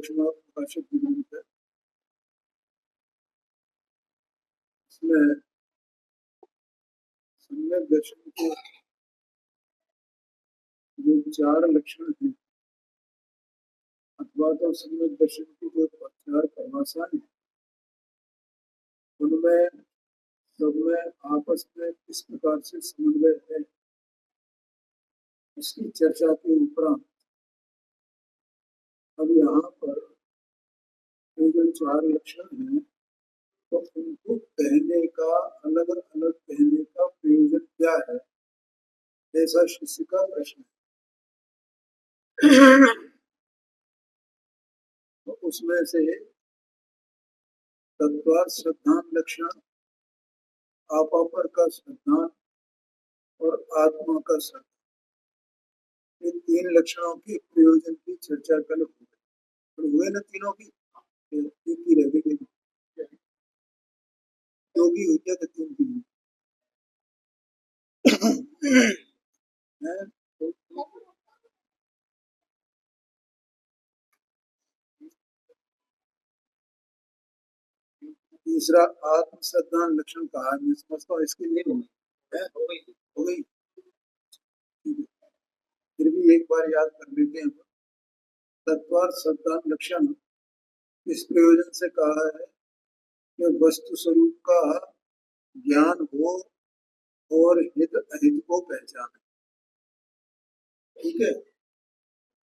प्रकाशित ग्रंथ है। इसमें सम्यक दर्शन के जो 4 लक्षण हैं अथवा तो सम्यक दर्शन की जो 4 परिभाषाएं हैं उनमें सब में आपस में किस प्रकार से समन्वय है इसकी चर्चा के उपरांत अब यहाँ पर ये जो 4 लक्षण हैं तो उनको कहने का अलग अलग कहने का प्रयोजन क्या है, ऐसा शिष्य का प्रश्न है। तो उसमें से तत्वार्थ श्रद्धान लक्षण, आपापर का श्रद्धान और आत्मा का श्रद्धान, इन 3 लक्षणों के प्रयोजन की चर्चा कल हुए न तीनों की, एक ही रह गई, योगी हुई है तो 3 की तीसरा आत्म श्रद्धान लक्षण कहा, मैं समझता हूँ इसके लिए हो गई। फिर भी एक बार याद कर लेते हैं। तत्वार्थ श्रद्धान लक्षण इस प्रयोजन से कहा है कि वस्तु स्वरूप का ज्ञान हो और हित अहित को पहचाने। ठीक है,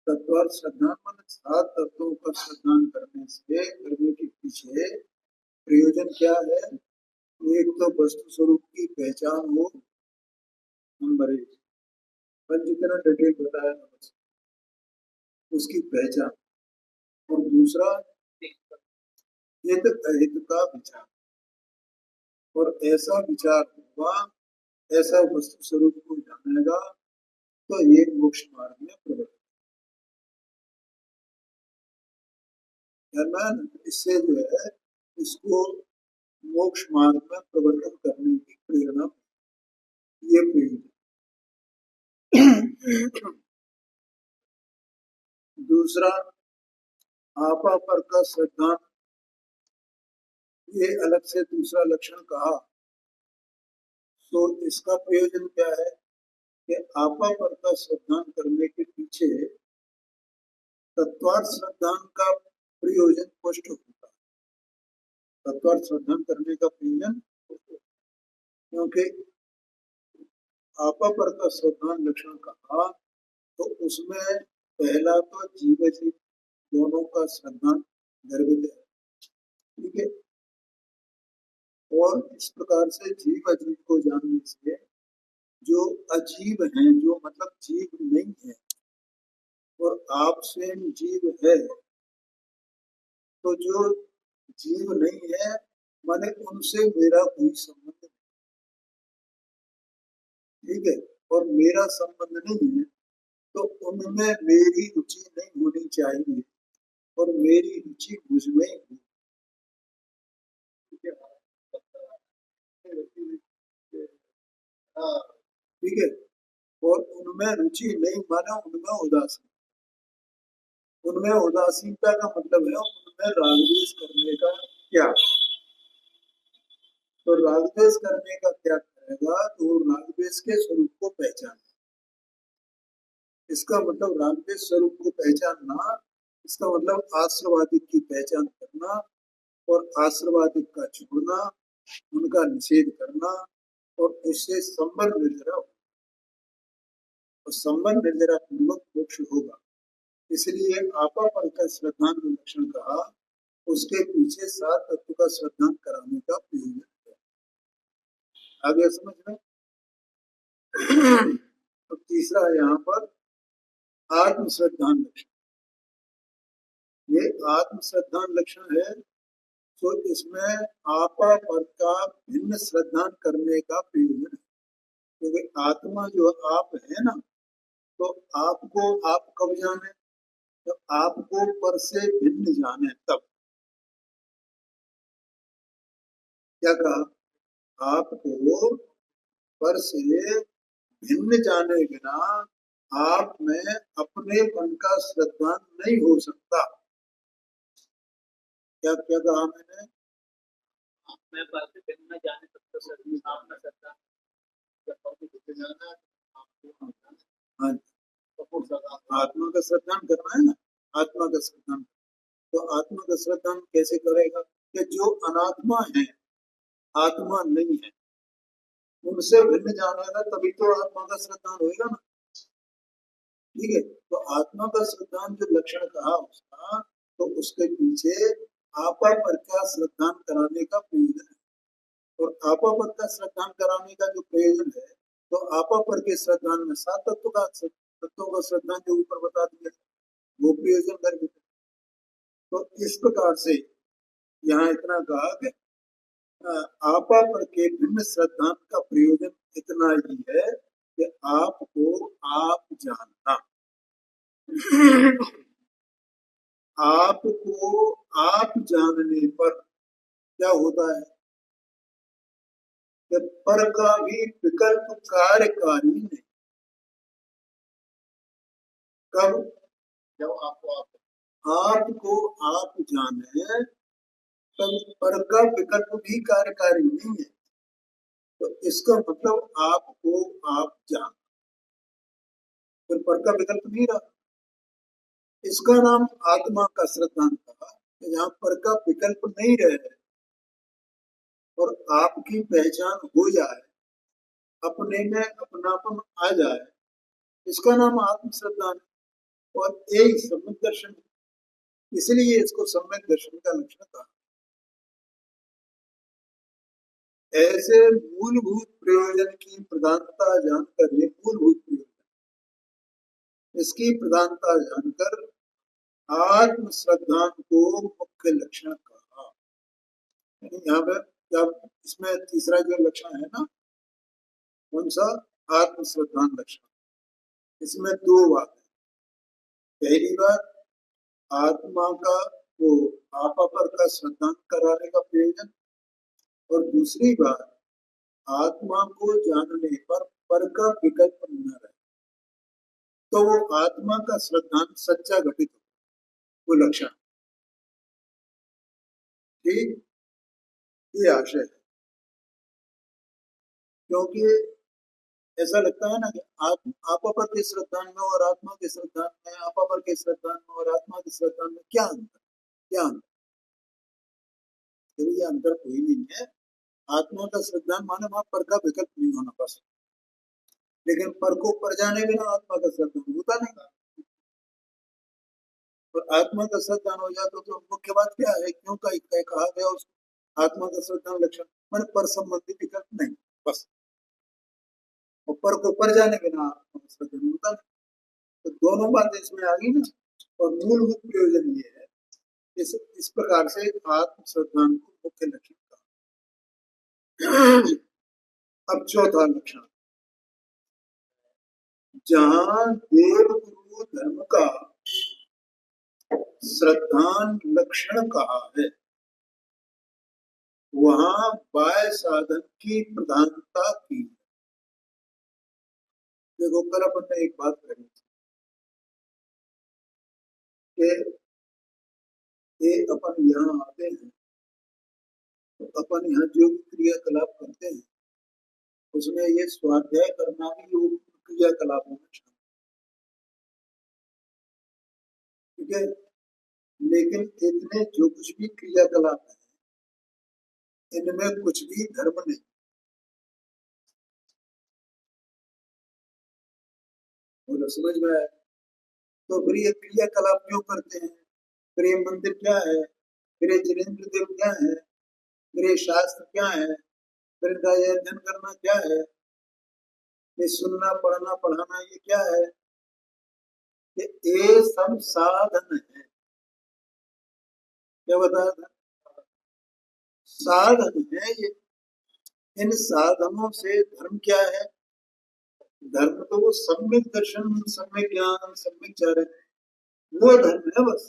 तत्वार्थ श्रद्धान मतलब 7 तत्वों का श्रद्धान करने के पीछे प्रयोजन क्या है? एक तो वस्तु स्वरूप की पहचान हो, नंबर 1, जितना डिटेल बताया उसकी पहचान, और दूसरा हित अहित का विचार, और ऐसा विचार हुआ, ऐसा वस्तु स्वरूप को जानेगा तो ये मोक्ष मार्ग में प्रवर्तन। इससे जो है इसको मोक्ष मार्ग में प्रवर्तन करने की प्रेरणा, ये प्रेरणा। दूसरा आपापर का श्रद्धान, ये अलग से दूसरा लक्षण कहा। तो इसका प्रयोजन क्या है कि आपापर का श्रद्धान करने के पीछे तत्वार्थ श्रद्धान का प्रयोजन पुष्ट होता है। तत्वार्थ श्रद्धान करने का प्रयोजन, क्योंकि आपापर का श्रद्धान लक्षण कहा तो उसमें पहला तो जीव जीव दोनों का श्रद्धान गर्भित है। ठीक है, और इस प्रकार से जीव अजीव को जानने से जो अजीव हैं, जो मतलब जीव नहीं है और आप स्वयं जीव है, तो जो जीव नहीं है माने उनसे मेरा कोई संबंध नहीं। ठीक है, और मेरा संबंध नहीं है तो उनमें मेरी रुचि नहीं होनी चाहिए और मेरी रुचि मुझ में ही। ठीक है, और उनमें रुचि नहीं माना उनमें उदासीन, उनमें उदासीनता का मतलब है उनमें रागद्वेष करने का त्याग। तो रागद्वेष करने का त्याग करेगा तो रागद्वेष के स्वरूप को पहचान, इसका मतलब रागद्वेष स्वरूप को पहचानना, इसका मतलब आश्रवादिक की पहचान करना और आश्रवादिक का छोड़ना, उनका निषेध करना और उससे संबंध निर्जरा, और संबंध निर्जरा पूर्वक मोक्ष होगा। इसलिए आपापर का श्रद्धान लक्षण कहा, उसके पीछे 7 तत्व का श्रद्धान कराने का प्रयोजन है। आगे समझ में। तो तीसरा यहाँ पर आत्म श्रद्धान लक्षण, ये आत्म श्रद्धा लक्षण है, तो इसमें आपा पर का भिन्न श्रद्धा करने का प्रयोजन है। क्योंकि आत्मा जो आप है ना, तो आपको आप कब जाने, तो आपको पर से भिन्न जाने तब। क्या कहा, आपको पर से भिन्न जाने बिना आप में अपनेपन का श्रद्धा नहीं हो सकता। क्या क्या कहा मैंने, मैं पर से भिन्न जाने तब तो श्रद्धा आप में श्रद्धा हाँ, आत्मा का श्रद्धा करना है ना, आत्मा का श्रद्धा। तो आत्मा का श्रद्धा कैसे करेगा, कि जो अनात्मा है, आत्मा नहीं है, उनसे भिन्न जानेगा तभी तो आत्मा का श्रद्धा होगा ना। ठीक है, तो आत्मा का श्रद्धा जो लक्षण कहा उसका, तो उसके पीछे आपा पर का श्रद्धा कराने का प्रयोजन है। और आपा पर का श्रद्धा कराने का जो प्रयोजन है, तो आपा पर के श्रद्धा में सात तत्वों का श्रद्धा जो ऊपर बता दिया, वो प्रयोजन कर देते। तो इस प्रकार से यहाँ इतना कहा कि आपा पर के भिन्न श्रद्धा का प्रयोजन इतना ही है कि आपको आप जानना। आपको आप जानने पर क्या होता है कि पर का भी विकल्प कार्यकारी नहीं। कब, जब आपको आप जाने तब पर का विकल्प भी कार्यकारी नहीं है। तो इसका मतलब आपको आप जान, फिर पर का विकल्प नहीं रहा। इसका नाम आत्मा का श्रद्धा था, जहाँ पर का विकल्प नहीं रहे और आपकी पहचान हो जाए, अपने में अपनापन आ जाए, इसका नाम आत्म श्रद्धा है। और यही सम्यक दर्शन है, इसलिए इसको सम्यक दर्शन का लक्षण कहा। ऐसे मूलभूत प्रयोजन की प्रधानता जानकर, ये मूलभूत प्रयोजन, इसकी प्रधानता जानकर आत्म श्रद्धा को मुख्य लक्षण कहा। यहाँ पे जब इसमें तीसरा जो लक्षण है ना, कौन सा, आत्म श्रद्धा लक्षण, इसमें दो बात है। पहली बात, आत्मा का वो आपा पर का श्रद्धा कराने का प्रयोजन, और दूसरी बात, आत्मा को जानने पर का विकल्प न रहे, तो वो आत्मा का श्रद्धा सच्चा घटित हो, वो लक्षण। ठीक, ये आशय है। क्योंकि ऐसा लगता है ना कि आपा पर के श्रद्धा में और आत्मा के श्रद्धा में, आपा पर के श्रद्धा में और आत्मा की श्रद्धा में क्या अंतर, क्या अंतर, ये अंतर कोई नहीं है। आत्मा का श्रद्धा माने वहां पर का विकल्प नहीं होना बस, लेकिन पर को पर जाने बिना आत्मा का श्रद्धा होता नहीं। और आत्मा का श्रद्धा हो जाता तो मुख्य बात क्या है, क्यों का कहा गया उसको आत्मा का श्रद्धा लक्षण, मैंने पर संबंधी विकल्प नहीं बस, और पर को पर जाने बिना आत्मा का श्रद्धा नहीं होता नहीं। तो दोनों बातें इसमें आ गई ना। और मूलभूत प्रयोजन ये है, इस प्रकार से आत्म श्रद्धा को मुख्य लक्षण का। अब चौथा लक्षण, जहां देव गुरु धर्म का श्रद्धान लक्षण कहा है, वहां बाह्य साधन की प्रधानता की। देखो कल अपन ने एक बात कही कि ये अपन यहाँ आते हैं, तो अपन यहाँ जो भी क्रियाकलाप करते हैं, उसमें ये स्वाध्याय करना भी योग क्रियाकलापों में शामिल, ठीक है। लेकिन इतने जो कुछ भी क्रियाकलाप है, इनमें कुछ भी धर्म नहीं। बोलो समझ में आया, तो फिर ये क्रियाकलाप क्यों करते हैं, फिर ये मंदिर क्या है, फिर ये जिनेन्द्र देव क्या है, फिर ये शास्त्र क्या है, फिर इनका ये अध्ययन करना क्या है, ये सुनना पढ़ना पढ़ाना ये क्या है, ये सब साधन है। क्या बताया था? साधन है ये। इन साधनों से धर्म क्या है? धर्म तो वो सम्यक दर्शन, सम्यक ज्ञान, सम्यक चारित्र, वो धर्म है बस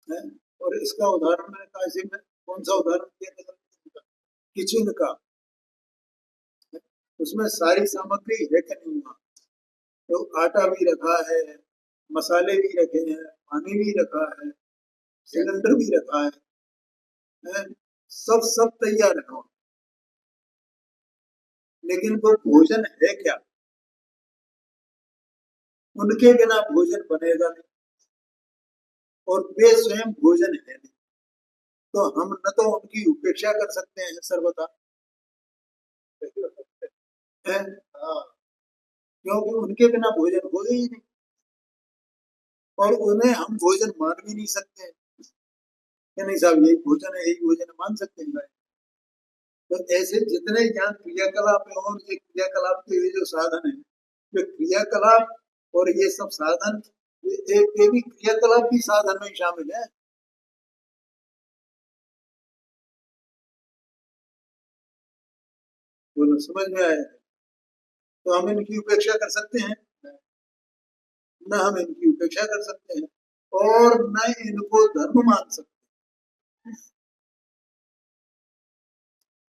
है। और इसका उदाहरण मैंने कहा, इसी में कौन सा उदाहरण दिया था? किचन का। उसमें सारी सामग्री है कि नहीं? वहाँ तो आटा भी रखा है, मसाले भी रखे हैं, पानी भी रखा है, सिलेंडर भी रखा है? सब सब तैयार है। लेकिन वो भोजन है क्या? उनके बिना भोजन बनेगा नहीं, और वे स्वयं भोजन है नहीं। तो हम न तो उनकी उपेक्षा कर सकते हैं सर्वथा है, क्योंकि उनके बिना भोजन होगा ही नहीं, और उन्हें हम भोजन मान भी नहीं सकते हैं कि नहीं साहब यही भोजन है, यही भोजन है, मान सकते हैं? तो ऐसे जितने ज्ञान क्रियाकलाप है, और ये क्रियाकलाप के ये जो साधन है, ये क्रियाकलाप और ये सब साधन, ये भी क्रियाकलाप भी साधन में शामिल है। बोलो, समझ में आया? तो हम इनकी उपेक्षा कर सकते हैं? न हम इनकी उपेक्षा कर सकते हैं, और न इनको धर्म मान सकते।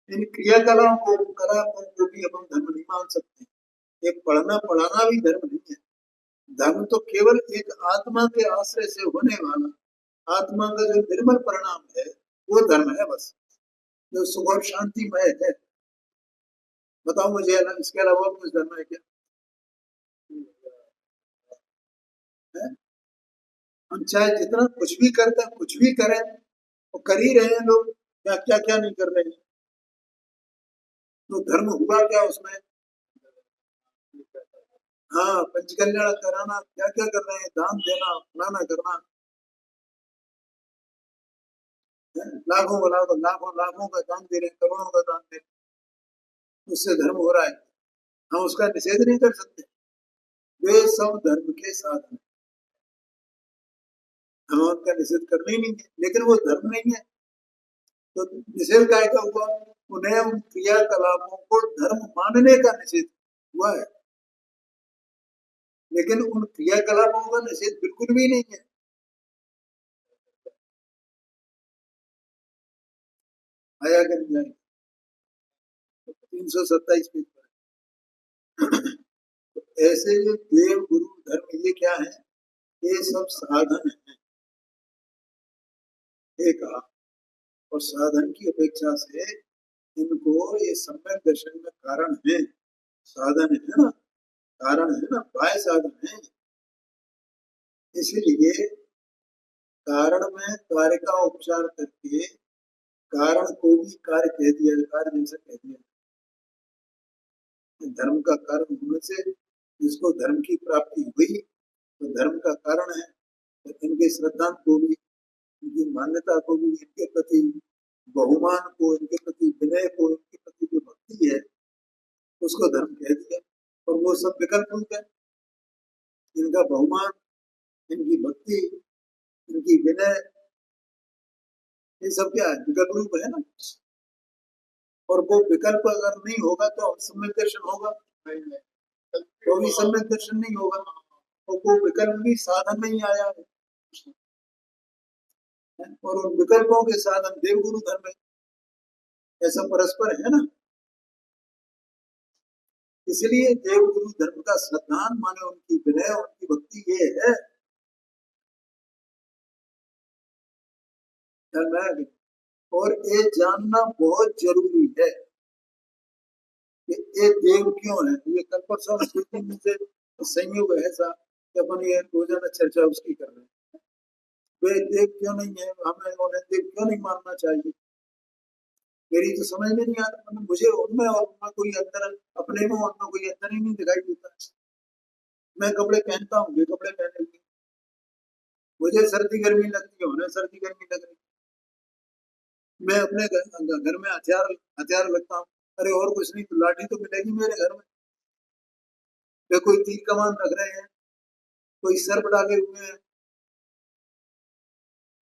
इन क्रियाकलापों को, कलापों को भी हम धर्म नहीं मान सकते। एक पढ़ना पढ़ाना भी धर्म नहीं है। धर्म तो केवल एक आत्मा के आश्रय से होने वाला, आत्मा का जो निर्मल परिणाम है, वो धर्म है बस, जो सुख और शांतिमय है। बताओ मुझे इसके अलावा कुछ धर्म है क्या? है? हम चाहे जितना कुछ भी करते हैं, कुछ भी करें, वो कर ही रहे हैं लोग, क्या क्या क्या नहीं कर रहे हैं। तो धर्म हुआ क्या उसमें? हाँ, पंचकल्याण कराना, क्या क्या कर रहे हैं, दान देना, फलाना करना, लाखों लाखों लाखों लाखों का दान दे रहे हैं, करोड़ों का दान दे रहे हैं, उससे धर्म हो रहा है। हम उसका निषेध नहीं कर सकते। वे सब धर्म के साधन, हम उनका निषेध करना ही नहीं है, लेकिन वो धर्म नहीं है। तो निषेध काय का हुआ? उन्हें उन क्रियाकलापों को धर्म मानने का निषेध हुआ है, लेकिन उन क्रियाकलापों का निषेध बिल्कुल भी नहीं है। आया कि नहीं आया? 327 पेज पर। तो ऐसे जो देव गुरु धर्म, ये क्या है? ये सब साधन है, एक। और साधन की अपेक्षा से इनको ये सम्यक दर्शन में कारण है, साधन है ना, कारण है ना, बाह्य साधन है। इसीलिए कारण में कार्य का उपचार करके कारण को भी कार्य कह दिया, कार्य जैसा कह दिया। धर्म का कारण होने से जिसको धर्म की प्राप्ति हुई, तो धर्म का कारण है। तो इनके श्रद्धा को भी, इनकी मान्यता को भी, इनके प्रति बहुमान को, इनके प्रति विनय को, इनके प्रति जो भक्ति है, उसको धर्म कह दिया। और वो सब विकल्प रूप है। इनका बहुमान, इनकी भक्ति, इनकी विनय, ये सब क्या है? विकल्प रूप है ना। और वो विकल्प अगर नहीं होगा तो सम्यक दर्शन होगा? तो भी सम्यक दर्शन नहीं होगा। तो वो विकल्प भी साधन में ही आया है, और उन विकल्पों के साधन देवगुरु धर्म है, ऐसा परस्पर है ना। इसलिए देवगुरु धर्म का श्रद्धान माने उनकी विनय, उनकी भक्ति ये है। और ये जानना बहुत जरूरी है कि ये देव क्यों है। ये कल परसों से संयोग है ऐसा कि अपन ये रोजाना चर्चा उसकी कर रहे हैं। वे देव क्यों नहीं है, हमें उन्हें देव क्यों नहीं मानना चाहिए? मेरी तो समझ में नहीं आता, मतलब मुझे उनमें और उनमें कोई अंतर, अपने में उनमें कोई अंतर ही नहीं दिखाई देता। मैं कपड़े पहनता हूँ, ये कपड़े पहने हुए, मुझे सर्दी गर्मी लगती है, उन्हें सर्दी गर्मी लग रही। मैं अपने घर में हथियार हथियार रखता हूँ, अरे और कुछ नहीं तो लाठी तो मिलेगी मेरे घर में। वे कोई तीर कमान रख रहे हैं, कोई सर्प डाले हुए हैं,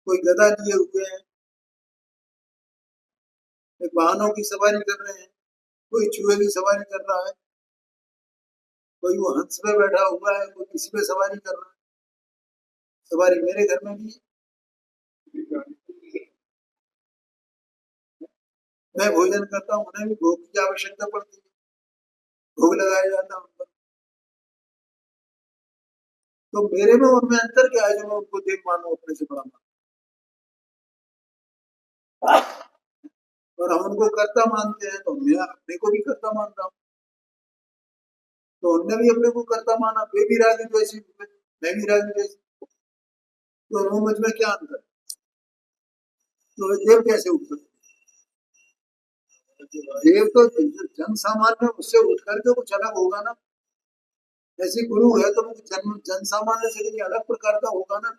कोई गदा लिए हुए हैं, एक वाहनों की सवारी कर रहे हैं, कोई चूहे की सवारी कर रहा है, कोई वो हंस पे बैठा हुआ है, कोई किसी पे सवारी कर रहा है। सवारी मेरे घर में भी है। मैं भोजन करता हूँ, उन्हें भी भोग की आवश्यकता पड़ती है, भोग लगाया जाता है उन पर। तो मेरे में उनमें अंतर क्या है जो मैं उनको देव मानू, अपने से बड़ा मानू? और हम उनको कर्ता मानते हैं, तो मैं अपने को भी कर्ता मानता हूँ। तो उनने भी अपने को कर्ता माना, वे भी राजी द्वेषी हुए, मैं भी राजी द्वेषी। तो दोनों मुझ में क्या अंतर है? तो वे देव कैसे उठ सकते? देव तो जन सामान्य उससे उठ करके कुछ अलग होगा ना। ऐसी गुरु है तो वो जन सामान्य से कहीं अलग प्रकार का होगा ना।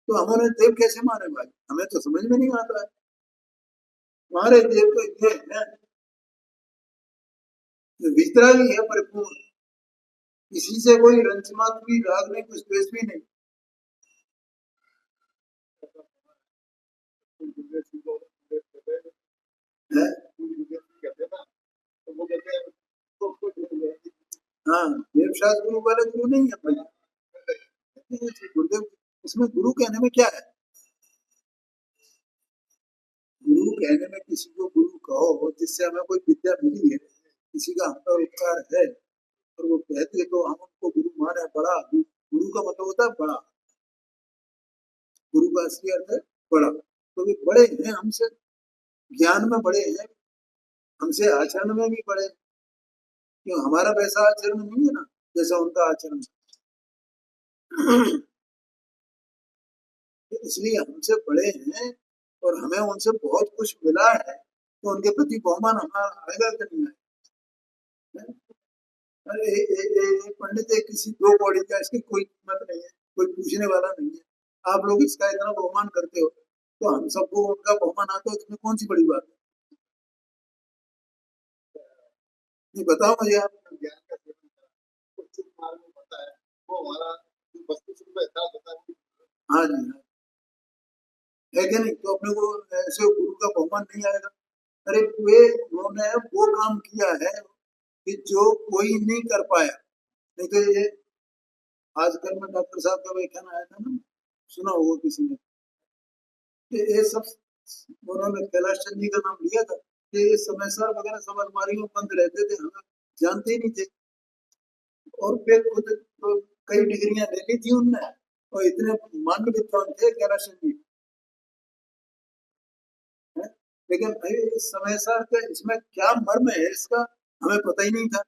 तो हम उन्हें देव कैसे माने भाई? हमें तो समझ में नहीं आता है। हमारे देव तो ये है, वितरागी है परिपूर्ण, किसी से कोई रंच मात्र भी, राग नहीं, कुछ द्वेष भी नहीं है। हाँ, देव शास्त्र गुरु वाले गुरु नहीं है भाई। गुरुदेव, इसमें गुरु कहने में क्या है? गुरु कहने में किसी को गुरु कहो जिससे हमें कोई विद्या मिली है, किसी का हम पर उपकार है, और वो कहते तो हम उनको गुरु माने। बड़ा गुरु का मतलब होता है बड़ा। गुरु का असली अर्थ है बड़ा। तो वे बड़े हैं हमसे, ज्ञान में बड़े हैं, हमसे आचरण में भी बड़े। क्यों? हमारा वैसा आचरण नहीं है ना जैसा उनका आचरण है। इसलिए हमसे बड़े हैं और हमें उनसे बहुत कुछ मिला है, तो उनके प्रति बहुमान हमारा आएगा कि नहीं आएगा? अरे पंडित है, किसी दो कौड़ी का, इसकी कोई कीमत नहीं है, कोई पूछने वाला नहीं है। आप लोग इसका इतना बहुमान करते हो, तो हम सबको उनका बहुमान आता है, इसमें कौन सी बड़ी बात है? नहीं, बताओ मुझे आप। ज्ञान का सेवन करा, उचित मार्ग में होता है, वो हमारा जो वस्तु स्वरूप एहसास होता है। हाँ जी, हाँ, है क्या नहीं? तो अपने को ऐसे गुरु का बहुमान नहीं आएगा। अरे वे, उन्होंने वो काम किया है कि जो कोई नहीं कर पाया। नहीं तो ये आजकल में डॉक्टर साहब का व्याख्यान आया था ना, सुना होगा किसी ने, कि ये सब उन्होंने कैलाश चंद जी का नाम लिया था कि ये समयसार वगैरह सब अलमारियों में बंद रहते थे, हमें जानते ही नहीं थे। और फिर खुद तो कई डिग्रियां ले ली थी उनने, और इतने मान्य विद्वान थे कैलाश चंद जी, है? लेकिन भाई इस समयसार का इसमें क्या मर्म है इसका हमें पता ही नहीं था।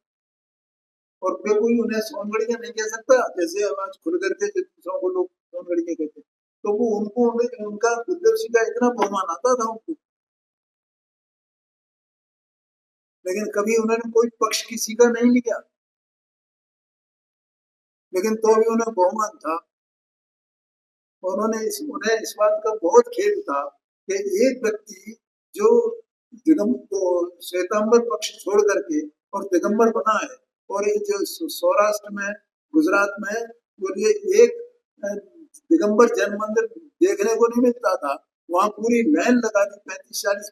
और फिर कोई उन्हें सोनगढ़िया नहीं कह सकता, जैसे आवाज खुल करके दूसरों को लोग सोनगढ़िया कहते। तो वो उनको उनका गुरुदेव जी का इतना बहुमान आता था उनको, लेकिन कभी उन्होंने कोई पक्ष किसी का नहीं लिया, लेकिन तो भी उन्हें बहुमान था। और उन्हें इस बात का बहुत खेद था कि एक व्यक्ति जो श्वेतांबर पक्ष छोड़ करके और दिगंबर बना है, और ये जो सौराष्ट्र में, गुजरात में, वो ये एक दिगंबर जैन मंदिर देखने को नहीं मिलता था। वहां पूरी लाइन लगा दी, 35-40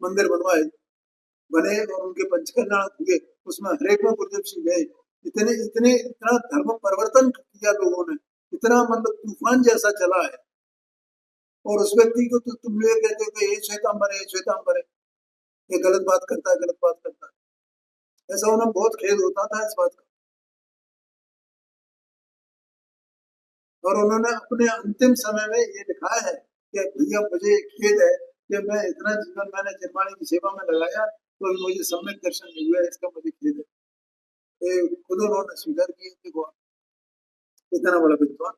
मंदिर बनवाए, बने, और उनके पंचकल्याण हुए, उसमें हरेक में गुरुदेव सिंह गए। इतने इतने इतना धर्म परिवर्तन किया लोगों ने, इतना मतलब तूफान जैसा चला है। और उस व्यक्ति को तो तुम लोग कहते हो कि ये श्वेतांबर है, ये श्वेतांबर है, ये गलत बात करता है, गलत बात करता है। ऐसा उन्हें बहुत खेद होता था इस बात का। और उन्होंने अपने अंतिम समय में ये लिखा है कि भैया मुझे खेद है कि मैं इतना जीवन मैंने निर्माणी की सेवा में लगाया, तो मुझे सम्यक दर्शन नहीं हुआ, इसका मुझे खेद है। ये खुद उन्होंने स्वीकार किया, देखो इतना बड़ा विद्वान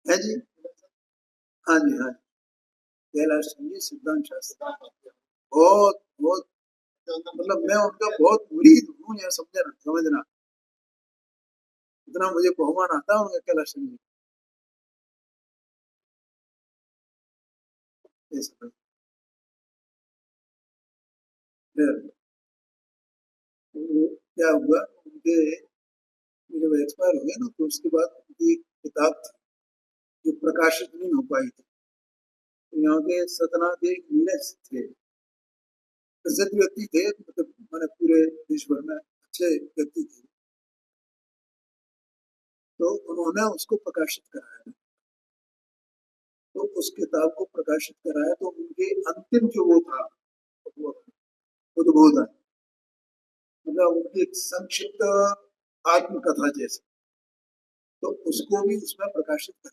है जी। हाँ जी, हाँ, कैलाश चंद सिद्धांत शास्त्री बहुत बहुत, मतलब मैं उनका बहुत मुरीद हूँ, यह समझना। इतना मुझे बहुमान आता है उनका कैलाश चंद जी। फिर क्या हुआ, उनके जब एक्सपायर हो गया ना तो उसके बाद उनकी एक किताब थी जो प्रकाशित नहीं हो पाई थी। तो यहाँ के सतना के इंग्लिश थे, प्रसिद्ध व्यक्ति थे, मतलब मैंने पूरे देश भर में अच्छे व्यक्ति थे, तो उन्होंने उसको प्रकाशित कराया। तो उस किताब को प्रकाशित कराया तो उनके अंतिम जो वो था उद्बोधन, मतलब उनकी एक संक्षिप्त आत्मकथा जैसे, तो उसको भी उसमें प्रकाशित कर,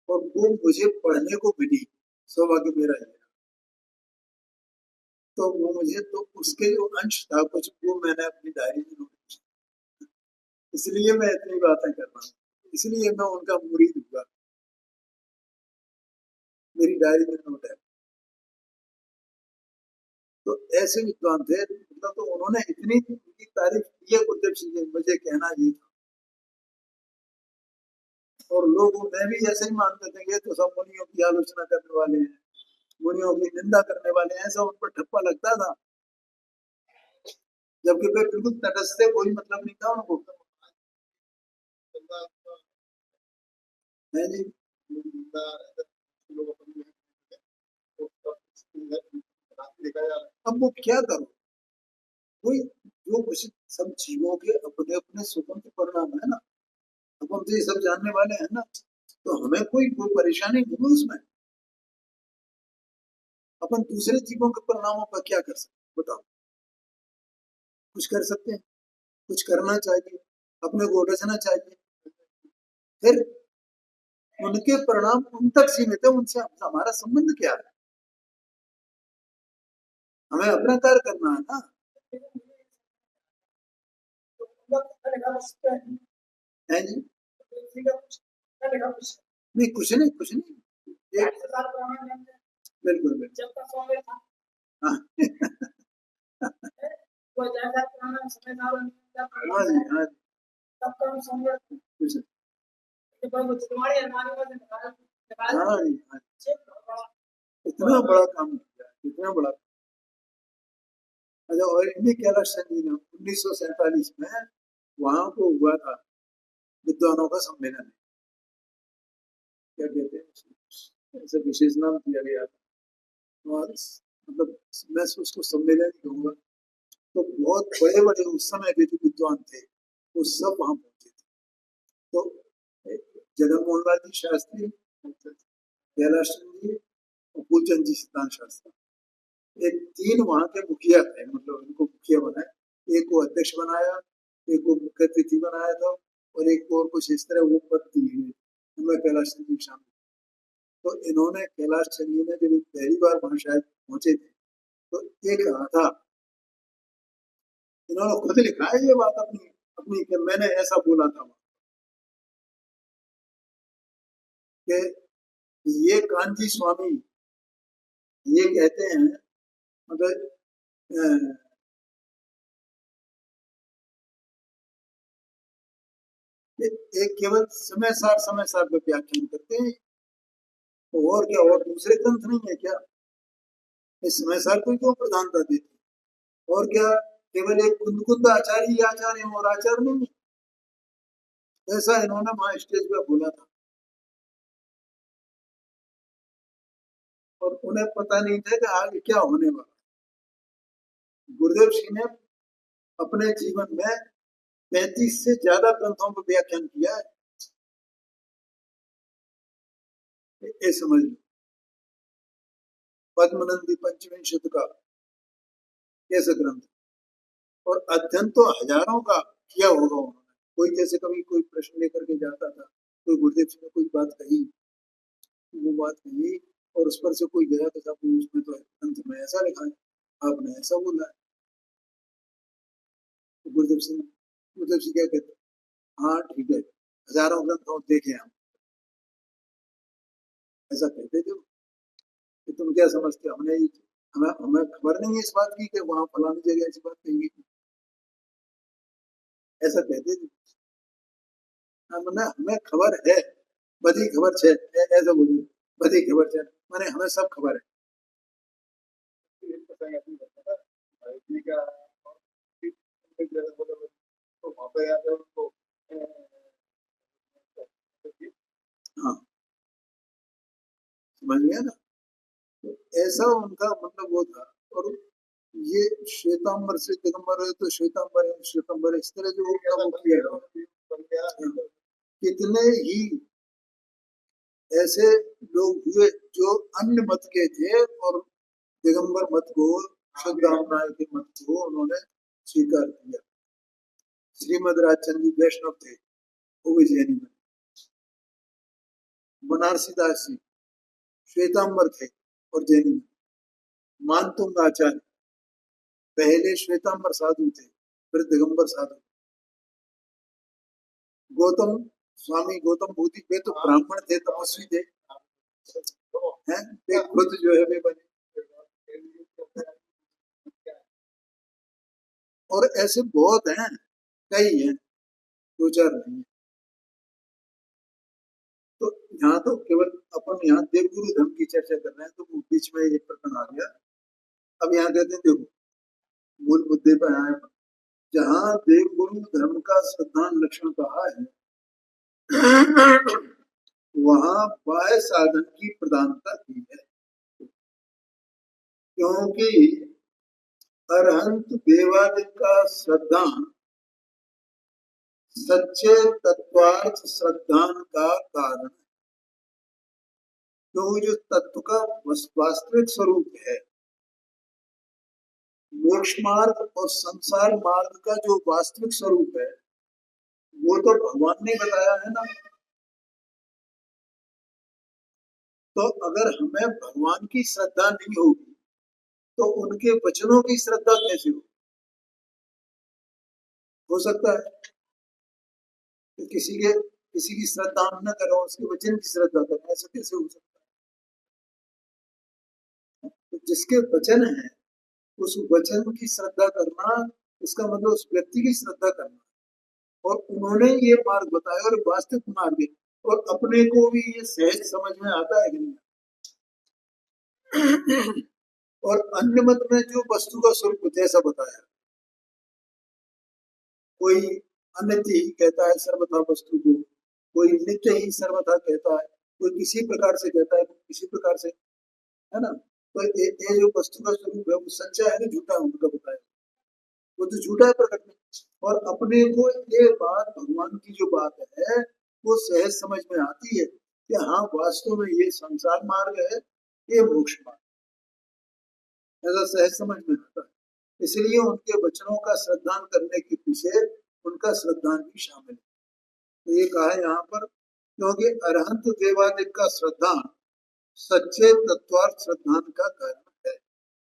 और वो मुझे पढ़ने को मिली, सौभाग्य मेरा है। तो वो मुझे, तो उसके जो अंश था कुछ वो मैंने अपनी डायरी में नोट किया, इसलिए मैं इतनी बातें कर रहा हूँ, इसलिए मैं उनका मुरीद हुआ, मेरी डायरी में नोट है। तो ऐसे विद्वान थे, मतलब तो उन्होंने इतनी उनकी तारीफ की है गुरुदेव सिंह जी, मुझे कहना ये था। और लोग उन्हें भी ऐसे ही मानते थे कि ये तो सब मुनियों की आलोचना करने वाले हैं, मुनियों की निंदा करने वाले हैं, ऐसा उन पर ठप्पा लगता था, जबकि वे बिल्कुल तटस्थ से कोई मतलब नहीं था उनको। है जी। अब वो क्या करो, कोई जो कुछ, सब जीवों के अपने अपने स्वतंत्र परिणाम है ना, अब हम तो ये सब जानने वाले हैं ना, तो हमें कोई परेशानी नहीं है उसमें। अपन दूसरे जीवों के परिणामों पर क्या कर सकते बताओ, कुछ कर सकते हैं? कुछ करना चाहिए, अपने को रचना चाहिए, फिर उनके परिणाम उन तक सीमित है, उनसे हमारा संबंध क्या है? हमें अपना कार्य करना है ना। है जी। नहीं कुछ नहीं, कुछ नहीं, बिल्कुल बिल्कुल। हाँ हाँ जी, हाँ जी, हाँ जी, हाँ, इतना बड़ा काम किया, इतना बड़ा। अच्छा, और इन्हीं कैलाश चंद जी ने 1947 में वहां को हुआ था विद्वानों का सम्मेलन, क्या कहते हैं, ऐसे विशेष नाम दिया गया था, और मतलब मैं उसको सम्मेलन ही कहूंगा। तो बहुत बड़े बड़े उस समय के जो विद्वान थे वो सब वहां पहुंचे थे। तो जगन मोहन लाल जी शास्त्री, कैलाश चंद जी और फूलचंद जी सिद्धांत शास्त्री, ये तीन वहां के मुखिया थे, मतलब इनको मुखिया बनाए, एक को अध्यक्ष बनाया, एक को मुख्य अतिथि बनाया था, और एक को और कुछ इस तरह वो पद दिए हुए, उनमें कैलाश चंद जी शामिल। तो इन्होंने, कैलाश चंद जी ने जब पहली बार वहां शायद पहुंचे थे, तो एक आधा, इन्होंने खुद लिखा है ये बात अपनी अपनी कि मैंने ऐसा बोला था कि ये कांची स्वामी ये कहते हैं, मतलब एक केवल समय सार पे व्याख्यान करते हैं, तो और क्या, और दूसरे ग्रंथ नहीं है क्या? इस समय सार को क्यों प्रधानता देते, और क्या केवल एक कुंद कुंद आचार्य ही आचार्य है और आचार्य नहीं है? ऐसा इन्होंने वहां स्टेज पे बोला था, और उन्हें पता नहीं था कि आगे क्या होने वाला। गुरुदेव सिंह ने अपने जीवन में 35 से ज्यादा ग्रंथों पर व्याख्यान किया है, ये समझ लो। पद्मनंदी पंचमी शत का कैसे ग्रंथ, और अध्ययन तो हजारों का किया होगा उन्होंने। कोई कैसे कभी कोई प्रश्न लेकर के जाता था, कोई गुरुदेव सिंह ने कोई बात कही, वो बात कही, और उस पर से कोई गया तो साहब उसमें तो ग्रंथ में ऐसा लिखा है, आपने ऐसा बोला है। तो गुरुदेव सिंह क्या कहते, हाँ ठीक है, हजारों ग्रंथ और देखे हम, ऐसा कहते थे। कि तुम क्या समझते हो, हमने हमें हमें खबर नहीं है इस बात की कि वहां फलानी जगह ऐसी बात कही गई, ऐसा कहते थे। हमने, हमें खबर है, बधी खबर छे, ऐसा बोलिए, बधी खबर छे माने हमें सब खबर है। गया था उनको हाँ, समझ गया ना। तो ऐसा उनका मतलब वो था। और ये श्वेतांबर से दिगंबर है तो श्वेतांबर है, श्वेतांबर इस तरह जो उनका वो किया। कितने ही ऐसे लोग हुए जो अन्य मत के थे और दिगंबर मत को, शुद्धाम राय के मत को उन्होंने स्वीकार किया। श्रीमद राजचंद जी वैष्णव थे, वो भी जैनी में। बनारसी दास जी श्वेतांबर थे और जैनी में। मानतुंग आचार्य पहले श्वेतांबर साधु थे, फिर दिगंबर साधु। गौतम स्वामी गौतम बुद्ध वे तो ब्राह्मण थे, तपस्वी थे, हैं? वे खुद जो है वे बने। और ऐसे बहुत हैं, कई हैं, दो चार नहीं है। तो यहाँ तो केवल अपन यहाँ देवगुरु धर्म की चर्चा कर रहे हैं, तो वो बीच में एक प्रश्न आ गया। अब यहाँ कहते हैं देखो मूल मुद्दे पर आए, जहाँ देवगुरु धर्म का श्रद्धान लक्षण कहा है वहां बाह्य साधन की प्रधानता दी है, क्योंकि अरहंत देवादि का श्रद्धान सच्चे तत्वार्थ श्रद्धान का कारण है। तो जो तत्व का वास्तविक स्वरूप है, मोक्ष मार्ग और संसार मार्ग का जो वास्तविक स्वरूप है वो तो भगवान ने बताया है ना। तो अगर हमें भगवान की श्रद्धा नहीं होगी तो उनके वचनों की श्रद्धा कैसे हो सकता है कि किसी की श्रद्धा हम न करो, उसके वचन की श्रद्धा करें, ऐसा कैसे हो सकता है? तो जिसके वचन है उस वचन की श्रद्धा करना, इसका मतलब उस व्यक्ति की श्रद्धा करना। और उन्होंने ये मार्ग बताया और वास्तविक मार्ग है, और अपने को भी ये सहज समझ में आता है कि नहीं। और अन्य मत में जो वस्तु का स्वरूप जैसा बताया, कोई अनित्य ही कहता है सर्वथा वस्तु को, कोई नित्य ही सर्वथा कहता है, कोई किसी प्रकार से कहता है, किसी प्रकार से, है ना। तो ये जो वस्तु का स्वरूप है वो सच्चा है ना झूठा है, उनका बताया वो तो झूठा है प्रकट में। और अपने को ये बात भगवान की जो बात है वो सहज समझ में आती है कि हाँ वास्तव में ये संसार मार्ग है, ये मोक्ष मार्ग, ऐसा सहज समझ में आता है। इसलिए उनके वचनों का श्रद्धान करने के पीछे उनका श्रद्धान भी शामिल है। तो ये कहा है यहाँ पर, क्योंकि अरहंत देवादिक का श्रद्धान सच्चे तत्वार्थ श्रद्धान का कारण है।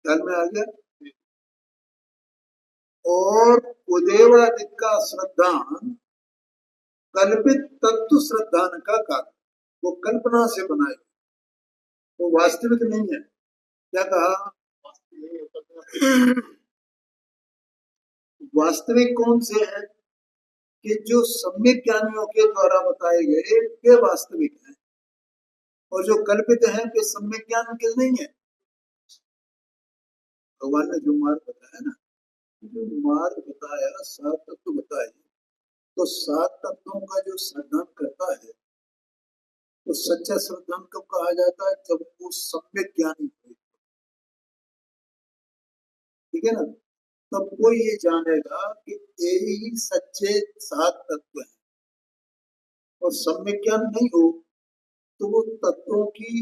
ध्यान में आ गया। और उदेवादिक का श्रद्धान कल्पित तत्व श्रद्धान का कारण, वो कल्पना से बनाए, वो वास्तविक नहीं है। क्या कहा? वास्तविक कौन से हैं? कि जो सम्यक ज्ञानियों के द्वारा बताए गए वे वास्तविक हैं, और जो कल्पित हैं वे सम्यक ज्ञान के नहीं है। भगवान ने जो मार्ग बताया ना, जो मार्ग बताया, 7 तत्व बताए, तो 7 तत्वों का जो श्रद्धान करता है तो सच्चा श्रद्धान कब कहा जाता है? जब वो सम्यक ज्ञानी हो। ठीक है ना। तब वो ये जानेगा कि यही सच्चे 7 तत्व हैं। और सम्यक ज्ञान नहीं हो तो वो तत्वों की,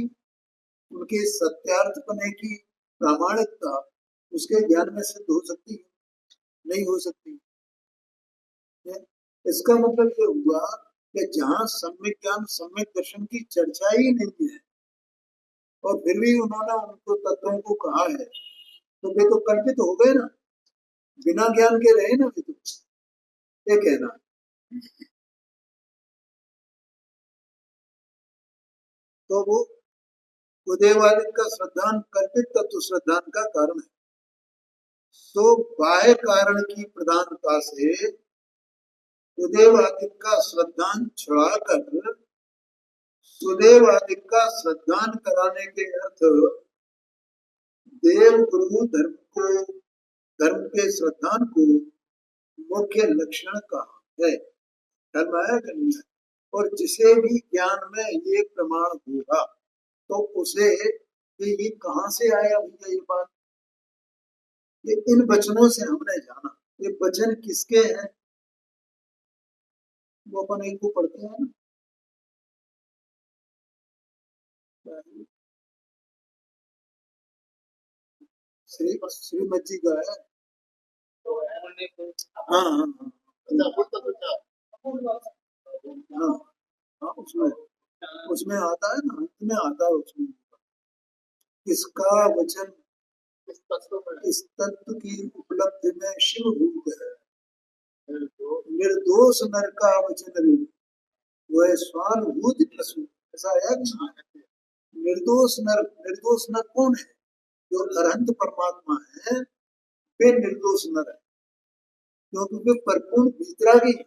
उनके सत्यार्थपने की प्रामाणिकता उसके ज्ञान में सिद्ध हो सकती है? नहीं हो सकती है। इसका मतलब ये हुआ कि जहाँ सम्यक ज्ञान सम्यक दर्शन की चर्चा ही नहीं है और फिर भी उन्होंने उनको तत्वों को कहा है, तो वे तो कल्पित हो गए ना, बिना ज्ञान के रहे ना वे तो। ये कहना तो वो उदयवादी का श्रद्धान कल्पित तत्व श्रद्धान का कारण है। तो बाह्य कारण की प्रधानता से उदयवादी का श्रद्धान छुड़ाकर सुदेवादि का श्रद्धान कराने के अर्थ देव गुरु धर्म के श्रद्धान को मुख्य लक्षण कहा है, ख्याल में आया कि नहीं? और जिसे भी ज्ञान में ये प्रमाण होगा तो उसे ये कहाँ से आया भैया ये बात, ये इन वचनों से हमने जाना। ये वचन किसके हैं? वो अपन एक को पढ़ते हैं ना, श्रीमद जी का है। हाँ हाँ हाँ हाँ, उसमें उसमें आता है ना, अंत में आता है उसमें, इसका वचन इस तत्व की उपलब्धि में शिव भूत है, निर्दोष नर का वचन रे, वह स्वानुभूति प्रसूत। ऐसा है कि निर्दोष नर कौन है? जो अरहंत परमात्मा है वे निर्दोष नर है, क्योंकि वे परिपूर्ण वितरागी है।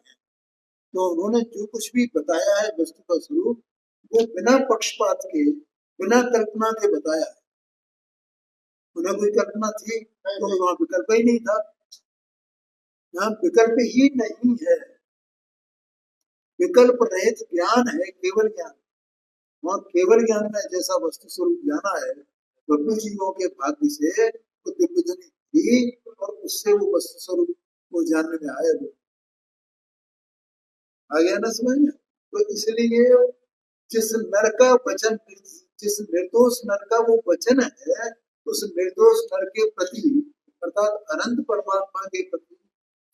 तो उन्होंने जो कुछ भी बताया है वस्तु का स्वरूप, वो बिना पक्षपात के, बिना कल्पना के बताया है। उन्हें कोई कल्पना थी तो वहां विकल्प ही नहीं था, यहाँ विकल्प ही नहीं है, विकल्प रहित ज्ञान है, केवल ज्ञान। वहां केवल ज्ञान में जैसा वस्तु स्वरूप जाना है, बब्बू जीवों के भाग्य से वो दिव्य ध्वनि थी और उससे वो वस्तु स्वरूप वो जानने में आए, वो आ गया ना समझ में? तो इसलिए जिस नर का वचन, जिस निर्दोष नर का वो वचन है, उस निर्दोष नर के प्रति अर्थात अनंत परमात्मा के प्रति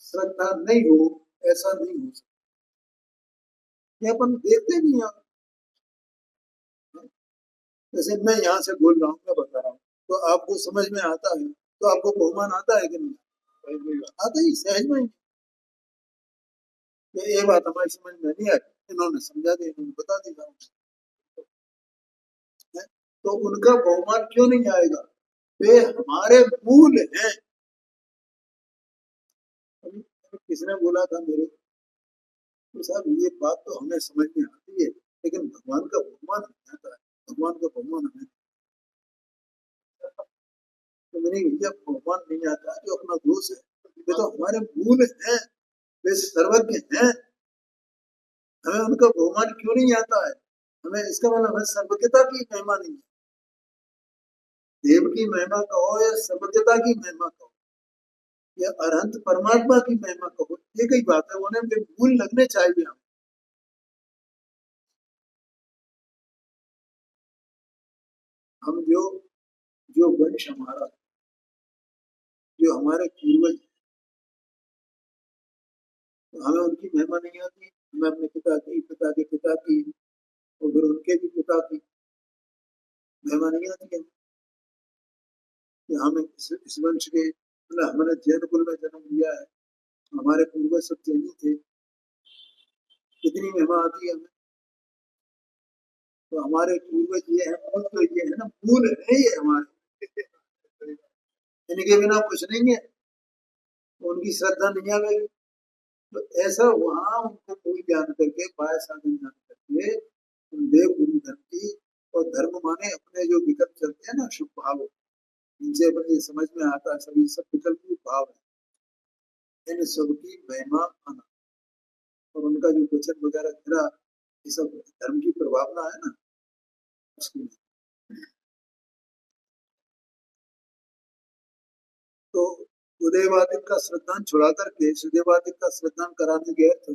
श्रद्धा नहीं हो, ऐसा नहीं हो सकता। ये अपन देखते नहीं हैं। जैसे मैं यहाँ से बोल रहा हूँ, मैं बता रहा हूँ, तो आपको समझ में आता है, तो आपको बहुमान आता है कि नहीं? आता ही सहज में ही। ये बात हमारी समझ में नहीं आई, इन्होंने समझा दिया, इन्होंने बता दिया, तो उनका बहुमान क्यों नहीं आएगा? वे हमारे मूल हैं। किसने बोला था मेरे तो साहब, ये बात तो हमें समझ में आती है, लेकिन भगवान का बहुमान नहीं आता है, भगवान का बहुमान हमें, तो मैंने भैया बहुमान नहीं आता जो अपना दोष है, वे तो हमारे मूल हैं, वे सर्वज्ञ हैं, हमें उनका बहुमान क्यों नहीं आता है? हमें इसका मतलब हमें सर्वज्ञता की महिमा नहीं है, देव की महिमा कहो या सर्वज्ञता की महिमा कहो या अरहंत परमात्मा की महिमा कहो, ये कई बात है, उन्हें मूल लगने चाहिए। हम जो जो वंश हमारा, जो हमारे पूर्वज, तो हमें उनकी महिमा नहीं आती, हमें अपने पिता की, पिता के पिता की और फिर उनके भी पिता की महिमा नहीं आती है कि हमें इस वंश के, मतलब हमने जैन कुल में जन्म लिया है, हमारे पूर्वज सब जैनी थे, कितनी महिमा आती है हमें? तो हमारे पूर्वज ये है, मूल तो ये है ना, मूल है ये हमारे, इनके बिना कुछ नहीं है, तो उनकी श्रद्धा नहीं आवेगी। तो ऐसा वहां उनको मूल ज्ञान करके, बाय साधन ज्ञान करके, देव गुरु धर्म की, और धर्म माने अपने जो विकल्प चलते हैं ना शुभ भाव, इनसे अपने समझ में आता है, सभी सब विकल्प भाव है, इन सबकी महिमा आना, और उनका जो वचन वगैरह गिरा, ये सब धर्म की प्रभावना है ना उसकी। तो उदयवादिक का श्रद्धांत छुड़ा करके सुदयवादिक का श्रद्धांत कराने गए तो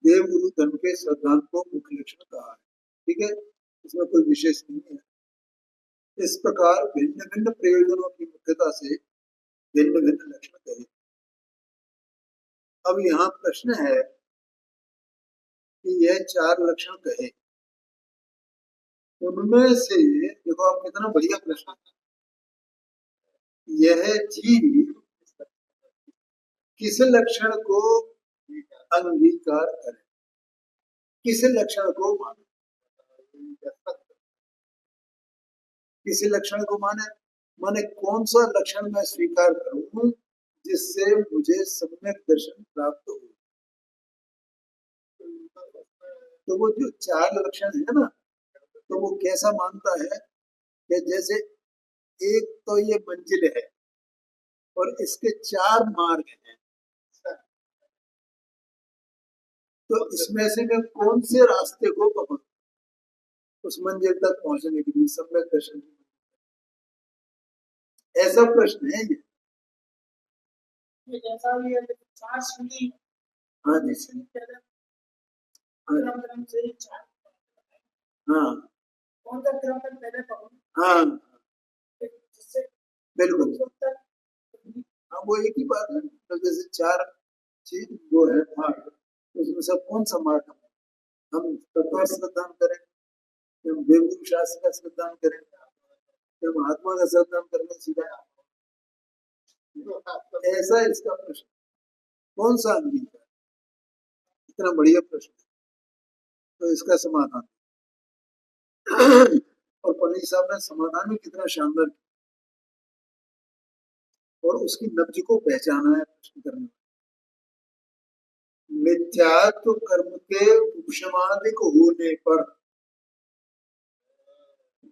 देव गुरु धर्म के श्रद्धांत को मुख्य लक्षण कहा है, ठीक है, इसमें कोई विशेष नहीं है। इस प्रकार भिन्न भिन्न प्रयोजनों की मुख्यता से भिन्न भिन्न लक्षण कहे। अब यहाँ प्रश्न है कि यह चार लक्षण कहे, उनमें से देखो आप कितना बढ़िया प्रश्न, यह जीव किस लक्षण को अंगीकार करे, किस लक्षण को माने, किस लक्षण को माने, माने कौन सा लक्षण मैं स्वीकार करूं जिससे मुझे सम्यक दर्शन प्राप्त हो। तो वो जो चार लक्षण है ना, तो वो कैसा मानता है कि जैसे एक तो ये मंजिल है और इसके चार मार्ग हैं, तो इसमें से मैं कौन से रास्ते को पकड़ूं उस मंजिल तक पहुंचने के लिए सम्यक दर्शन? ऐसा प्रश्न है ये। जैसा भी है चार सीढ़ी हाँ जी, क्रम क्रम से चार हाँ कौन सा क्रम में पहले पकड़ूं हाँ जिससे बिल्कुल तक हाँ वो एक ही बात है। तो जैसे चार चीज वो है मार्ग, उसमें से कौन सा मार्ग हम तत्व श्रद्धान करें, हम देवगुरु शास्त्र का श्रद्धान करें, हम महात्मा का श्रद्धान करने सीधा? ऐसा इसका प्रश्न कौन सा अंगीकार? इतना बढ़िया प्रश्न है। तो इसका समाधान और पंडित साहब ने समाधान भी कितना शानदार और उसकी नब्ज को पहचाना है प्रश्न करने में। मिथ्यात्व कर्म के उपशमादिक होने पर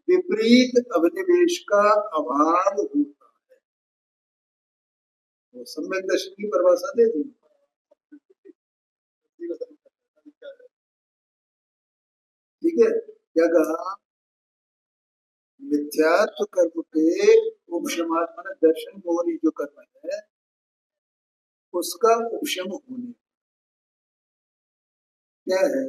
विपरीत अभिनिवेश का अभाव होता है। वो सम्यक दर्शन की परिभाषा दे दी। ठीक है, क्या कहा? मिथ्यात्व कर्म के उपशमान माने दर्शन मोहनी जो कर्म है उसका उपशम होने क्या है?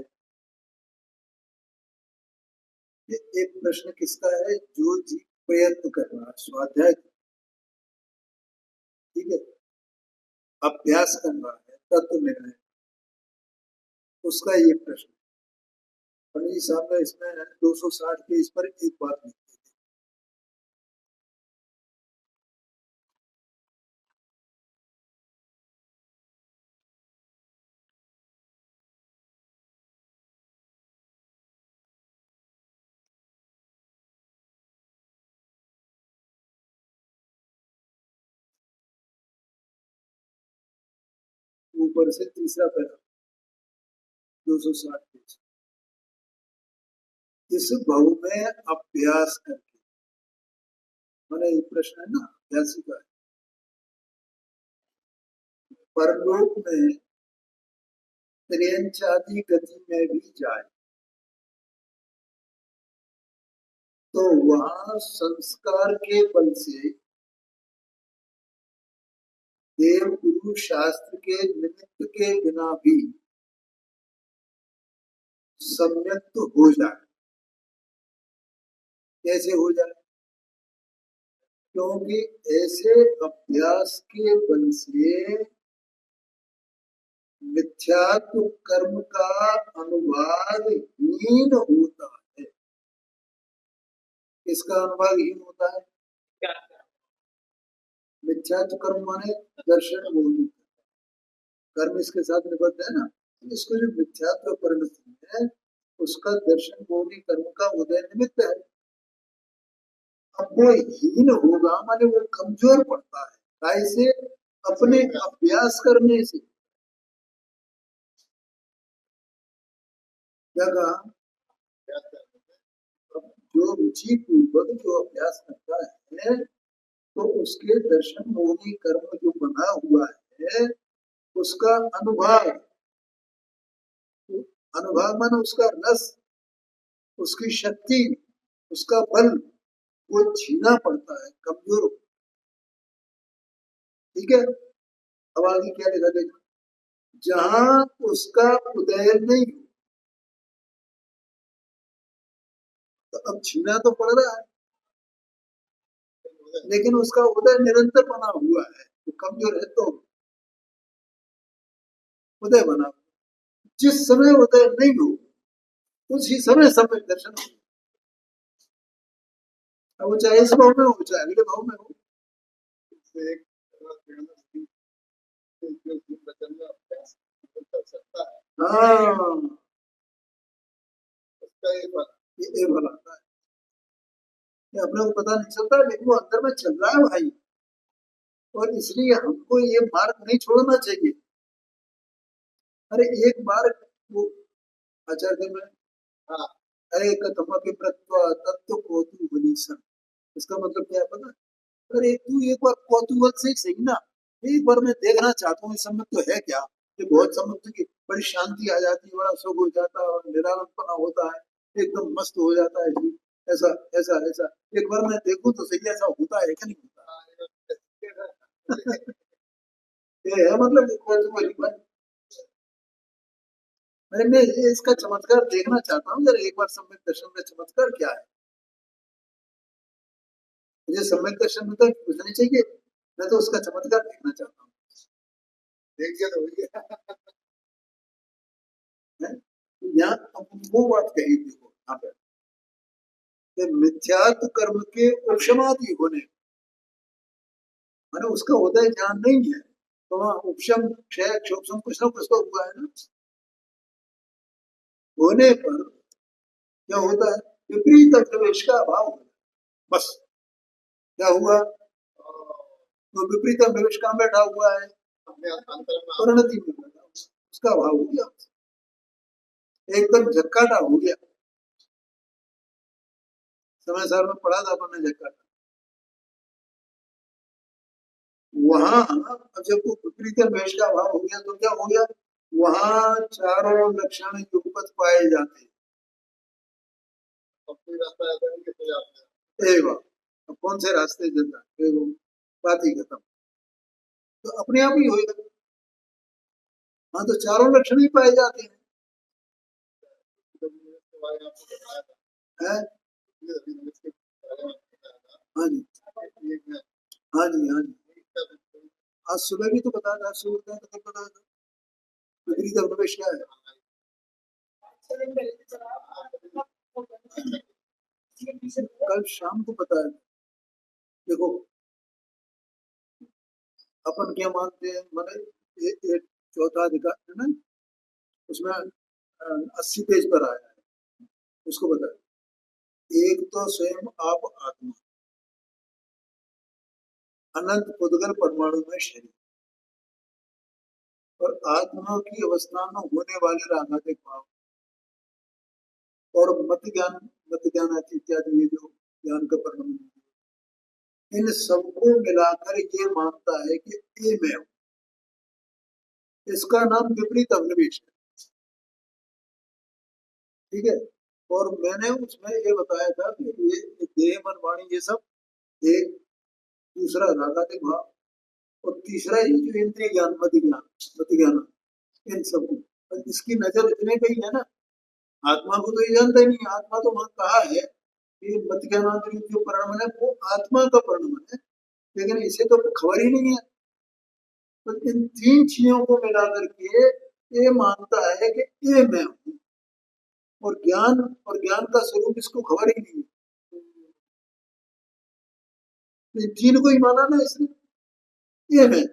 ये एक प्रश्न किसका है? जो जी प्रयत्न कर रहा है, स्वाध्याय, ठीक है, अभ्यास कर रहा है तत्व निर्णय, उसका ये प्रश्न। पंडित जी साहब ने इसमें 260 के इस पर एक बात लिखी थी। ऊपर से तीसरा पैरा 260 पेज। इस भव में अभ्यास करके, मैंने ये प्रश्न है ना अभ्यासी का, परलोक में त्रियंचादि गति में भी जाए तो वहां संस्कार के बल से देव गुरु शास्त्र के निमित्त के बिना भी सम्यक्त हो जाए। कैसे हो जाए? क्योंकि ऐसे अभ्यास के बल से मिथ्यात्व कर्म का अनुभाग हीन होता है। इसका अनुभाग हीन होता है। मिथ्यात्व कर्म माने दर्शन मोहिनी कर्म इसके साथ निबद्ध है ना। इसको जो मिथ्यात्व परिणति है उसका दर्शन मोहिनी कर्म का उदय निमित्त है। अब वो हीन होगा माने वो कमजोर पड़ता है। कैसे? अपने अभ्यास करने से। क्या कहा? जो रुचि पूर्वक जो अभ्यास करता है तो उसके दर्शन मोहिनी कर्म जो बना हुआ है उसका अनुभाग, अनुभाग माने उसका रस, उसकी शक्ति, उसका बल वो छीना पड़ता है, कमजोर। ठीक है, अब आगे क्या लिखा देखो, जहां उसका उदय नहीं, तो अब छीना तो पड़ रहा है लेकिन उसका उदय निरंतर बना हुआ है, तो कमजोर है तो उदय बना। जिस समय उदय नहीं हो उसी समय सम्यक दर्शन हो। अब वो चाहे इस भाव में हो चाहे अगले भाव में हो। हाँ, ये भला है, ये अपने को पता नहीं चलता लेकिन वो अंदर में चल रहा है भाई। और इसलिए हमको ये मार्ग नहीं छोड़ना चाहिए। अरे एक बार वो आचार्य में हाँ, अरे कथमपि प्रत्वा तत्व कौतूहलीसन्, इसका मतलब क्या है पता? अरे तू एक बार कौतूहल से सही ना, एक बार मैं देखना चाहता हूँ इस समय तो है क्या, ये बहुत समुद्र की बड़ी शांति आ जाती है, बड़ा सुख हो जाता है और निरालंबपना होता है, एकदम मस्त हो जाता है जी। ऐसा ऐसा ऐसा एक बार मैं देखूं तो सही, ऐसा होता है कि नहीं होता? ये है मतलब अरे मैं ये इसका चमत्कार देखना चाहता हूँ जरा एक बार, सम्यक दर्शन में चमत्कार क्या है। मुझे सम्यक दर्शन में तो कुछ नहीं चाहिए, मैं तो उसका चमत्कार देखना चाहता हूँ। देख गया तो हो गया। हैं? तो यहाँ अब वो बात कही देखो यहाँ पे कि मिथ्यात्व कर्म के उपशमादि होने, माने उसका उदय ज्ञान नहीं है, तो वहाँ उपशम क्षय क्षोभम कुछ ना कुछ तो हुआ है ना। होने पर क्या होता है, विपरीत प्रवेश का अभाव होता है। बस क्या हुआ, तो विपरीत प्रवेश कहाँ बैठा हुआ है, परिणति में बैठा हुआ, उसका अभाव हो गया, एकदम झक्काटा हो गया। समय सार में पढ़ा था अपन ने झक्काटा। वहां जब वो विपरीत वेश का अभाव हो गया तो क्या हो गया, वहां चारों लक्षण युगपत पाए जाते हैं। अब कौन से रास्ते चल रहा है, बात ही खत्म, तो अपने आप ही होएगा। हाँ तो चारों लक्षण ही पाए जाते हैं। है? हाँ जी हाँ जी हाँ जी, आज सुबह भी तो बताया था, सुबह तो बताया था विपरीत प्रवेश क्या है। कल शाम को बताया। देखो अपन क्या मानते हैं, मैंने एक चौथा अधिकार है ना, उसमें 80 पेज पर आया है, उसको बताया। एक तो स्वयं आप आत्मा, अनंत पुद्गल परमाणु में शरीर, और आत्मा की अवस्था में होने वाले रागादिक भाव, और मत ज्ञान इत्यादि ये जो ज्ञान का परिणाम, इन सबको मिलाकर ये मानता है कि ए मैं हूं। इसका नाम विपरीत अभिनिवेश है। ठीक है, और मैंने उसमें ये बताया था कि ये देह मन वाणी ये सब एक, दूसरा रागादिक भाव, और तीसरा ये जो इंद्रिय ज्ञान मति ज्ञान, इन सबको, इसकी नजर इतने पे ही है ना। आत्मा को तो ये जानता ही नहीं, आत्मा तो वहां कहा है कि मत ज्ञानांतरित जो परिणाम है वो आत्मा का परिणाम है, लेकिन इसे तो खबर ही नहीं है। तो इन तीन चीजों को मिला करके ये मानता है कि ये मैं हूँ, और ज्ञान का स्वरूप इसको खबर ही नहीं है। तो इन तीन को ही माना ना इसने, ये मैं,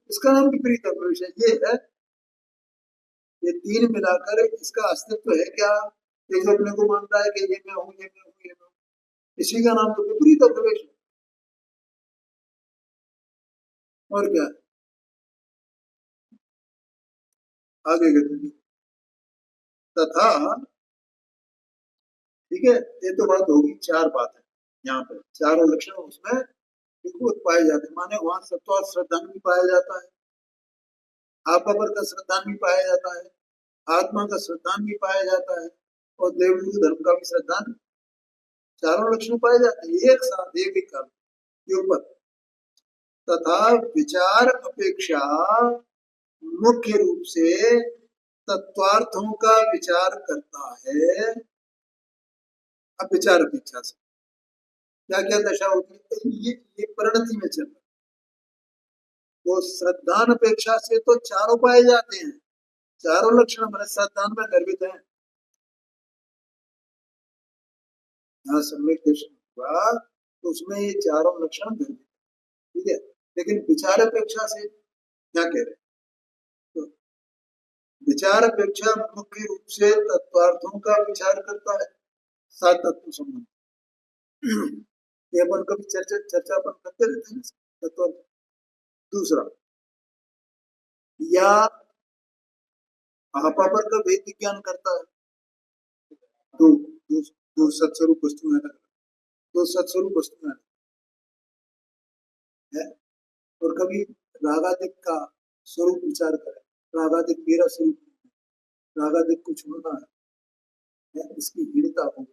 इसका नाम विपरीत प्रवेश है। ये है, ये तीन मिलाकर इसका अस्तित्व है क्या, ये जो अपने को मानता है कि ये मैं हूँ, ये मैं हूँ, ये मैं हूँ, इसी का नाम तो विपरीत प्रवेश है। और क्या है, आगे कहते तथा, ठीक है, ये तो बात होगी, चार बात है यहाँ पे, चारों लक्षण उसमें बिल्कुल पाए जाते हैं, माने वहां सत्व और श्रद्धान भी पाया जाता है, आपा पर का श्रद्धान भी पाया जाता है, आत्मा का श्रद्धान भी पाया जाता है, और देवगुरु धर्म का भी श्रद्धान, चारों लक्षण पाए जाते हैं एक साथ एक ही काल युगपत। तथा विचार अपेक्षा मुख्य रूप से तत्वार्थों का विचार करता है। अब विचार अपेक्षा से क्या क्या दशा होती है, ये परिणति में चल रहा है। वो श्रद्धान अपेक्षा से तो चारों पाए जाते हैं, चारों लक्षण हमारे श्रद्धान में गर्भित है। यहाँ सम्यक दर्शन हुआ तो उसमें ये चारों लक्षण गर्भित है, ठीक है, लेकिन विचार अपेक्षा से क्या कह रहे हैं, तो विचार अपेक्षा मुख्य रूप से तत्वार्थों का विचार करता है, सात तत्व संबंध। ये अपन कभी चर्चा चर्चा अपन करते रहते हैं तत्व। दूसरा, या आपा पर का वेद विज्ञान करता है, दो दो, दो सत्स्वरूप वस्तु है, दो सत्स्वरूप वस्तु है, और कभी रागादिक का स्वरूप विचार करे, रागादिक मेरा स्वरूप, रागादिक कुछ होना है, इसकी हीनता हो,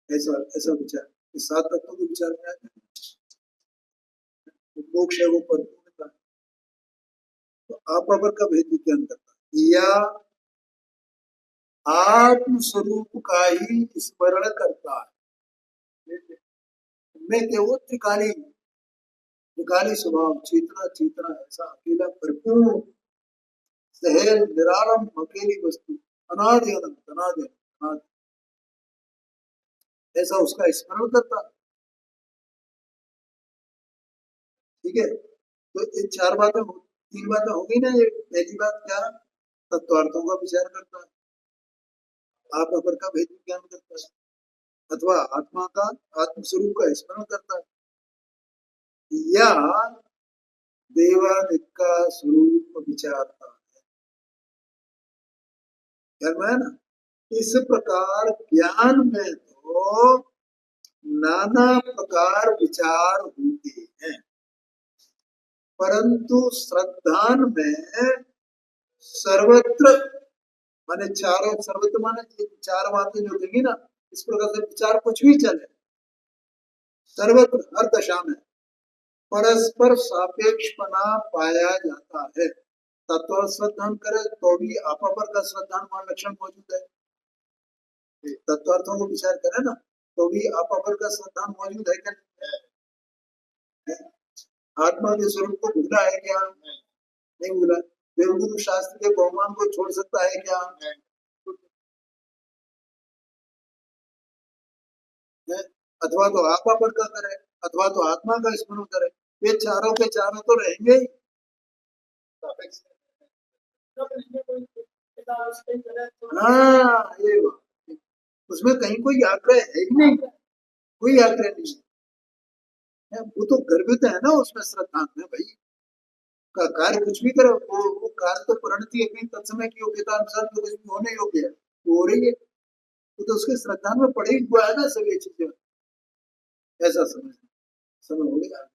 ऐसा ऐसा विचार, इस 7 तत्वों के विचार में आते हैं। मोक्ष है वो परिपूर्णता, तो आप अपर का भेद विज्ञान करता है या आत्म स्वरूप का ही स्मरण करता है। मैं केवल त्रिकाली स्वभाव, चेतना चेतना ऐसा अकेला परिपूर्ण सहज निरालंब अकेली वस्तु, अनादि अनंत अनादि अनादि, ऐसा उसका स्मरण करता। ठीक है, तो ये 4 बातें 3 बातें हो गई ना। ये पहली बात क्या, तत्वार्थों का विचार करता है, आप अपर का भेद ज्ञान करता है, अथवा आत्मा का आत्म स्वरूप का स्मरण करता है, या देवादिक का स्वरूप विचारता है। ध्यान में है ना। इस प्रकार ज्ञान में तो नाना प्रकार विचार होते हैं, परंतु श्रद्धान में सर्वत्र माने चारों, सर्वत्र माने 4 बातें जो देंगी ना, इस प्रकार से विचार कुछ भी चले, सर्वत्र हर दशा में परस्पर सापेक्षपना पाया जाता है। तत्व श्रद्धान करे तो भी अपर का श्रद्धान मान लक्षण मौजूद है, तत्वार्थों को विचार करे ना तो भी अपर का श्रद्धान मौजूद है क्या? आत्मा के स्वरूप को भूला है क्या? नहीं भूला। देवगुरु शास्त्र के बहुमान को छोड़ सकता है क्या? अथवा तो आप पर का करे, अथवा तो आत्मा का स्मरण करे, ये चारों के चारों तो रहेंगे ही। हाँ, ये उसमें कहीं कोई आग्रह है ही नहीं, कोई आग्रह नहीं है। वो तो गर्भित है ना उसमें श्रद्धा में भाई, का कार्य कुछ भी करो, वो कार्य तो परिणति अपनी तत्समय की योग्यता अनुसार तो कुछ भी होने योग्य है, वो हो रही है, तो उसके श्रद्धा में पड़े हुआ है ना सब ये चीजें, ऐसा समझ हो गया।